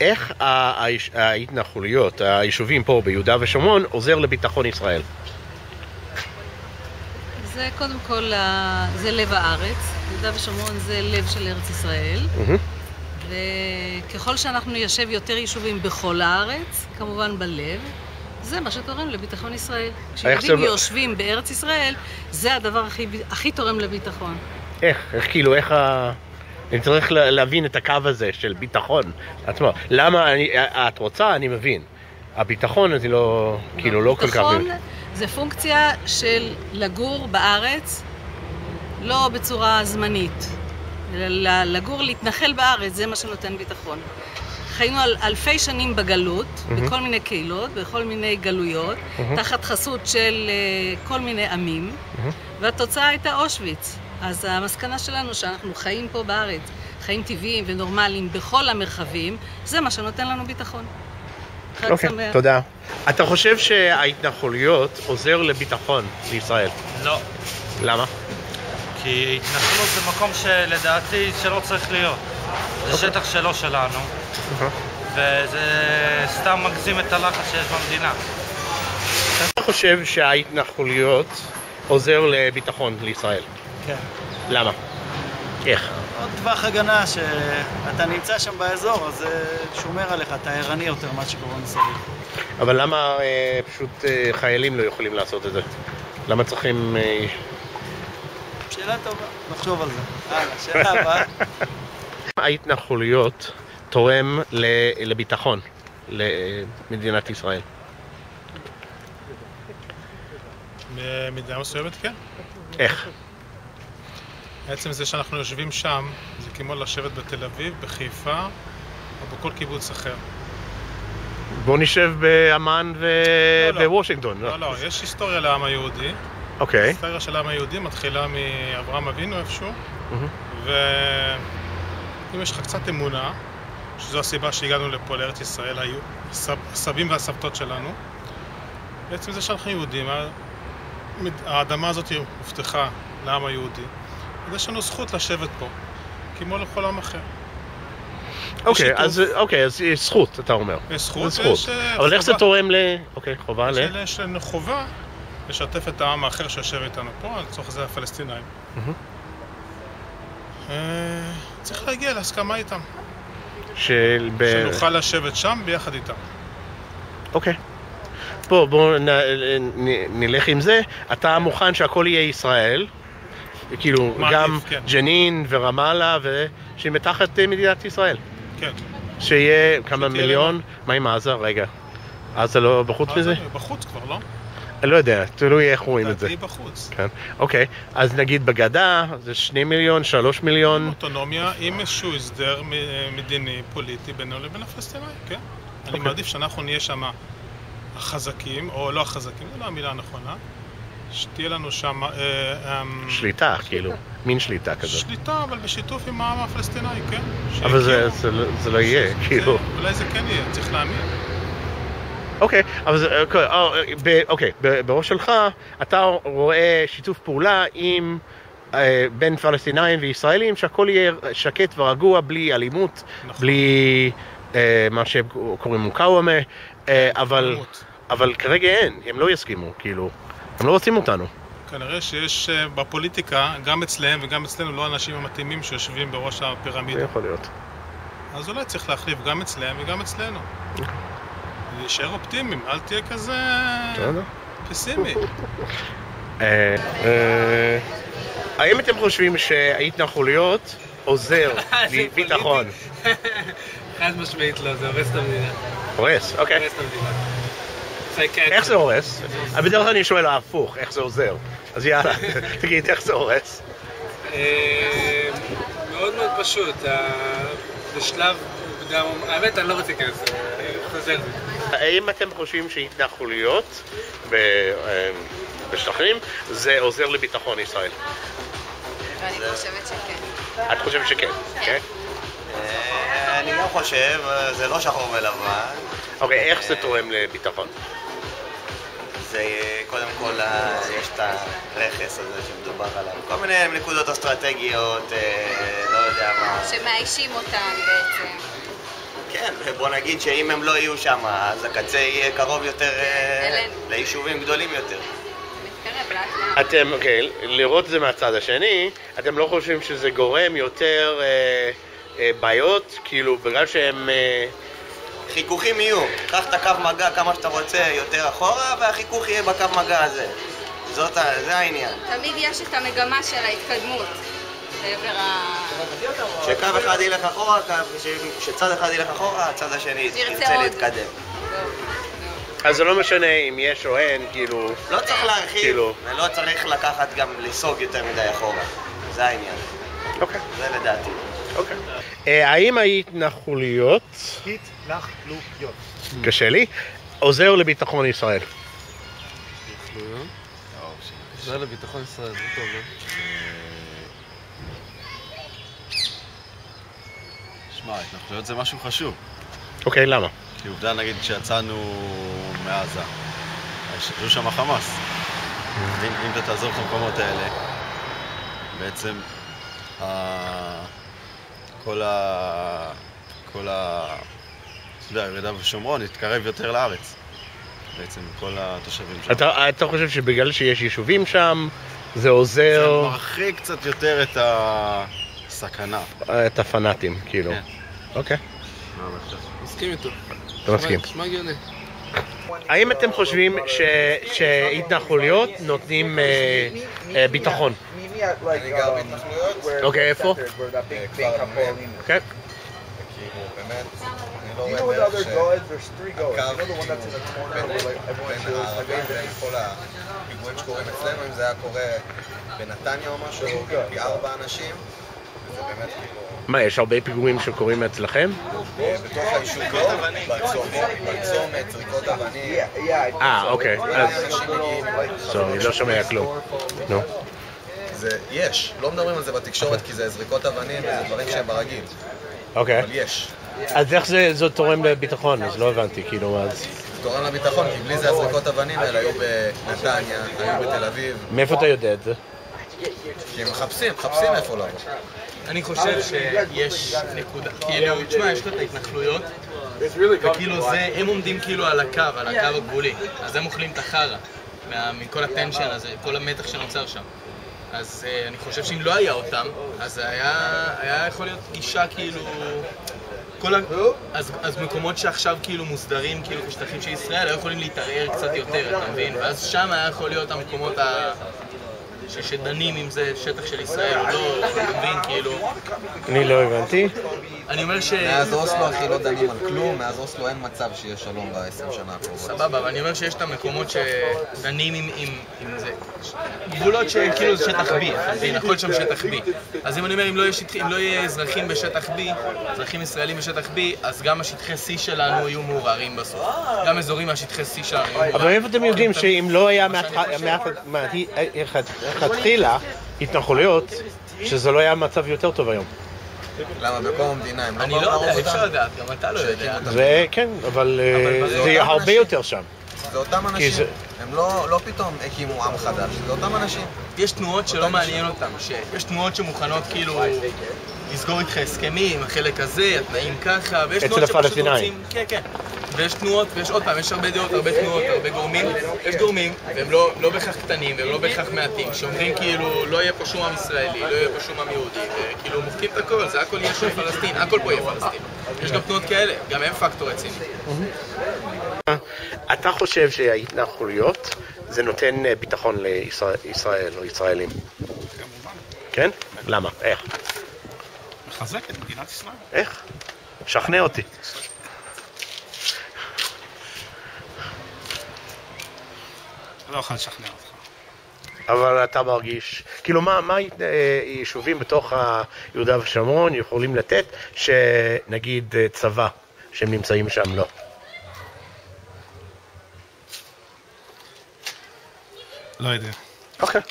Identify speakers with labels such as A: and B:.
A: איך ההתנחלויות, היישובים פה ביהודה ושומרון, עוזר לביטחון ישראל?
B: זה קודם כל, זה לב הארץ. יהודה ושומרון זה לב של ארץ ישראל. וככל שאנחנו ניישב יותר יישובים בכל הארץ, כמובן בלב, זה מה שתורם לביטחון ישראל. כשיהודים יושבים בארץ ישראל, זה הדבר הכי תורם לביטחון.
A: איך אני צריך להבין את הקו הזה של ביטחון עצמו. למה את רוצה, אני מבין. הביטחון הזה לא, כאילו לא כל כך...
B: ביטחון זה פונקציה של לגור בארץ, לא בצורה זמנית. לגור, להתנחל בארץ, זה מה שנותן ביטחון. חיינו על אלפי שנים בגלות, בכל מיני קהילות, בכל מיני גלויות, תחת חסות של כל מיני עמים, והתוצאה הייתה אושוויץ. אז המסקנה שלנו שאנחנו חיים פה בארץ, חיים טבעיים ונורמליים בכל המרחבים, זה מה שנותן לנו ביטחון.
A: אוקיי, תודה. אתה חושב שההתנחלויות עוזר לביטחון לישראל?
C: לא.
A: למה?
C: כי התנחלות זה מקום שלדעתי שלא צריך להיות. זה שטח שלא שלנו, וזה סתם מגזים את הלחץ שיש במדינה.
A: אתה חושב שההתנחלויות עוזר לביטחון לישראל?
D: כן.
A: למה? איך?
D: עוד טווח הגנה שאתה נמצא שם באזור, אז זה שומר עליך, אתה ערני יותר מה שקורה מסביב.
A: אבל למה פשוט חיילים לא יכולים לעשות את זה? למה צריכים...
D: שאלה טובה, נחשוב על זה. שאלה הבאה.
A: ההתנחלויות תורם לביטחון למדינת ישראל?
E: במדינה מסוימת כן.
A: איך?
E: בעצם זה שאנחנו יושבים שם, זה כמו לשבת בתל אביב, בחיפה, או בכל קיבוץ אחר.
A: בוא נשב באמן ובוושינגטון.
E: לא, יש היסטוריה לעם היהודי.
A: אוקיי.
E: ההיסטוריה של העם היהודי מתחילה מאברהם אבינו איפשהו, ואם יש לך קצת אמונה, שזו הסיבה שהגענו לפה לארץ ישראל, היו הסבים והסבתות שלנו, בעצם זה שאנחנו יהודים, האדמה הזאת הובטחה לעם היהודי, ויש לנו זכות לשבת פה, כמו לכל עם אחר.
A: אוקיי, אז יש זכות, אתה אומר.
E: יש זכות,
A: אבל איך זה תורם אוקיי, חובה
E: יש לנו חובה לשתף את העם האחר שיושב איתנו פה, לצורך זה הפלסטינאים. צריך להגיע להסכמה איתם. שנוכל לשבת שם ביחד איתם.
A: אוקיי. בוא נלך עם זה. אתה מוכן שהכל יהיה ישראל, כאילו גם ג'נין ורמאללה שמתחת מדינת ישראל.
E: כן.
A: שיהיה כמה מיליון? מה עם עזה? רגע. עזה לא בחוץ מזה?
E: בחוץ כבר, לא?
A: אני לא יודע, תלוי איך רואים את זה.
E: תהיה בחוץ.
A: כן. אוקיי, אז נגיד בגדה זה 2 מיליון, 3 מיליון.
E: אוטונומיה עם איזשהו הסדר מדיני, פוליטי בינו לבין הפלסטינאים, כן? אני מעדיף שאנחנו נהיה שם החזקים, או לא החזקים, זו לא המילה הנכונה, שתהיה לנו שם...
A: שליטה, כאילו, מין שליטה כזאת.
E: שליטה, אבל בשיתוף עם העם הפלסטינאי, כן?
A: אבל זה לא יהיה, כאילו.
E: אולי זה כן יהיה, צריך להאמין.
A: אוקיי, אבל אוקיי, בראש שלך אתה רואה שיתוף פעולה עם בין פלסטינאים וישראלים שהכל יהיה שקט ורגוע, בלי אלימות, בלי מה שקוראים מוקאוומה, אבל כרגע אין, הם לא יסכימו, כאילו, הם לא רוצים אותנו.
E: כנראה שיש בפוליטיקה, גם אצלהם וגם אצלנו, לא האנשים המתאימים שיושבים בראש הפירמידה.
A: זה יכול להיות.
E: אז אולי צריך להחליף גם אצלהם וגם אצלנו. להישאר אופטימיים, אל תהיה כזה פסימי.
A: האם אתם חושבים שההתנחלויות עוזר לביטחון?
C: חד משמעית לא, זה הורס את המדינה.
A: הורס, אוקיי.
C: הורס את המדינה.
A: איך זה הורס? בדרך כלל אני שואל ההפוך, איך זה עוזר? אז יאללה, תגיד איך זה הורס.
C: מאוד מאוד פשוט, בשלב מוקדם, האמת אני לא רוצה להיכנס, אני חוזר.
A: האם אתם חושבים שהתנחלויות בשטחים זה עוזר לביטחון ישראל?
F: אני חושבת שכן.
A: את חושבת שכן? כן.
G: אני לא חושב, זה לא שחור ולבן.
A: אוקיי, איך זה תורם לביטחון?
G: זה קודם כל, יש את הרכס הזה שמדובר עליו. כל מיני נקודות אסטרטגיות, לא יודע מה.
F: שמאיישים אותם בעצם.
G: כן, בוא נגיד שאם הם לא יהיו שם, אז הקצה יהיה קרוב יותר ליישובים גדולים יותר.
F: מתקרב לאט לאט.
A: אתם, אוקיי, לראות את זה מהצד השני, אתם לא חושבים שזה גורם יותר בעיות, כאילו, בגלל שהם...
G: חיכוכים יהיו, קח את הקו מגע כמה שאתה רוצה יותר אחורה, והחיכוך יהיה בקו מגע הזה. זה העניין.
F: תמיד יש את המגמה של ההתקדמות לעבר
G: שקו אחד ילך אחורה, שצד אחד ילך אחורה, הצד השני ירצה להתקדם.
A: אז זה לא משנה אם יש או אין, כאילו...
G: לא צריך להרחיב, ולא צריך לקחת גם לסוג יותר מדי אחורה. זה העניין.
A: אוקיי.
G: זה לדעתי.
A: אוקיי. האם ההתנחלויות... קשה לי. עוזר לביטחון ישראל?
H: עוזר לביטחון ישראל, זה טוב, לא? שמע, התנחלויות זה משהו חשוב.
A: אוקיי, למה?
H: כי עובדה, נגיד, כשיצאנו מעזה, היו שם חמאס. אם אתה תעזור את המקומות האלה, בעצם כל הירידה בשומרון התקרב יותר לארץ. בעצם כל התושבים שם.
A: אתה חושב שבגלל שיש יישובים שם, זה עוזר...
H: זה מרחיק קצת יותר את הסכנה.
A: את הפנאטים, כאילו.
H: כן.
A: אוקיי.
H: מסכים איתו.
A: אתה מסכים.
H: מה הגיוני?
A: האם אתם חושבים שהתנחלויות נותנים ביטחון?
I: אני גר בהתנחלויות.
A: אוקיי, איפה? כן.
I: כאילו, באמת, אני לא רואה שהקו בין הערבים בין כל הפיגועים שקורים אצלנו, אם זה היה קורה בנתניה או משהו, פי 4 אנשים, וזה באמת כאילו...
A: מה, יש הרבה פיגועים שקורים אצלכם?
I: בתוך היישוב לא, בצומת, זריקות אבנים.
A: אוקיי, אז... אני לא שומע כלום. נו.
I: יש, לא מדברים על זה בתקשורת כי זה זריקות אבנים וזה דברים שהם ברגיל.
A: אוקיי.
I: אבל יש.
A: אז איך זה תורם לביטחון? אז לא הבנתי, כאילו, אז...
I: זה תורם לביטחון, כי בלי זה הזריקות אבנים האלה היו בנתניה, היו בתל אביב.
A: מאיפה אתה יודע את זה?
I: כי הם מחפשים איפה לבוא.
J: אני חושב שיש נקודה, כאילו, תשמע, יש לך את ההתנחלויות, וכאילו זה, הם עומדים כאילו על הקו הגבולי, אז הם אוכלים את החרא, מכל הטנשן הזה, כל המתח שנוצר שם. אז אני חושב שאם לא היה אותם, אז היה יכול להיות גישה כאילו... אז מקומות שעכשיו כאילו מוסדרים כאילו כשטחים של ישראל, היו יכולים להתערער קצת יותר, אתה מבין? ואז שם היה יכול להיות המקומות שדנים אם זה שטח של ישראל או לא, אתה מבין, כאילו...
A: אני לא הבנתי.
J: אני אומר
I: מאז אוסלו אחי לא דנים על כלום, מאז אוסלו אין מצב שיהיה שלום ב-20 שנה הקרובות.
J: סבבה, אבל אני אומר שיש את המקומות שדנים עם זה... גבולות שכאילו זה שטח B, אתה מבין, הכל שם שטח B. אז אם אני אומר, אם לא יהיה אזרחים בשטח B, אזרחים ישראלים בשטח B, אז גם השטחי C שלנו יהיו מעורערים בסוף. גם אזורים מהשטחי C שלנו יהיו מעורערים.
A: אבל איפה אתם יודעים שאם לא היה התחילה התנחלויות, שזה לא היה מצב יותר טוב היום?
I: למה בקום המדינה הם לא
J: אני לא יודע, אפשר לדעת, גם אתה לא יודע.
A: זה כן, אבל זה יהיה הרבה יותר שם.
I: זה אותם אנשים, הם לא פתאום הקימו עם חדש, זה אותם אנשים.
J: יש תנועות שלא מעניין אותם, יש תנועות שמוכנות כאילו לסגור איתך הסכמים, החלק הזה, התנאים ככה, ויש תנועות שפשוט רוצים... כן, כן. ויש תנועות, ויש עוד פעם, יש הרבה דעות, הרבה תנועות, הרבה גורמים. יש גורמים, והם לא בהכרח קטנים, והם לא בהכרח מעטים, שאומרים כאילו לא יהיה פה שום עם ישראלי, לא יהיה פה שום עם יהודי, וכאילו מוחקים את הכל, זה הכל יהיה של פלסטין, הכל פה יהיה פלסטין. יש גם תנועות כאלה, גם הם פקטור רציני.
A: אתה חושב שההתנחלויות זה נותן ביטחון לישראל או ישראלים? כן? למה? איך?
E: מחזק את מדינת ישראל.
A: איך? שכנע אותי.
E: לא יכול לשכנע אותך.
A: אבל אתה מרגיש, כאילו מה יישובים בתוך יהודה ושומרון יכולים לתת שנגיד צבא שהם נמצאים שם לא?
E: לא יודע.
A: אוקיי.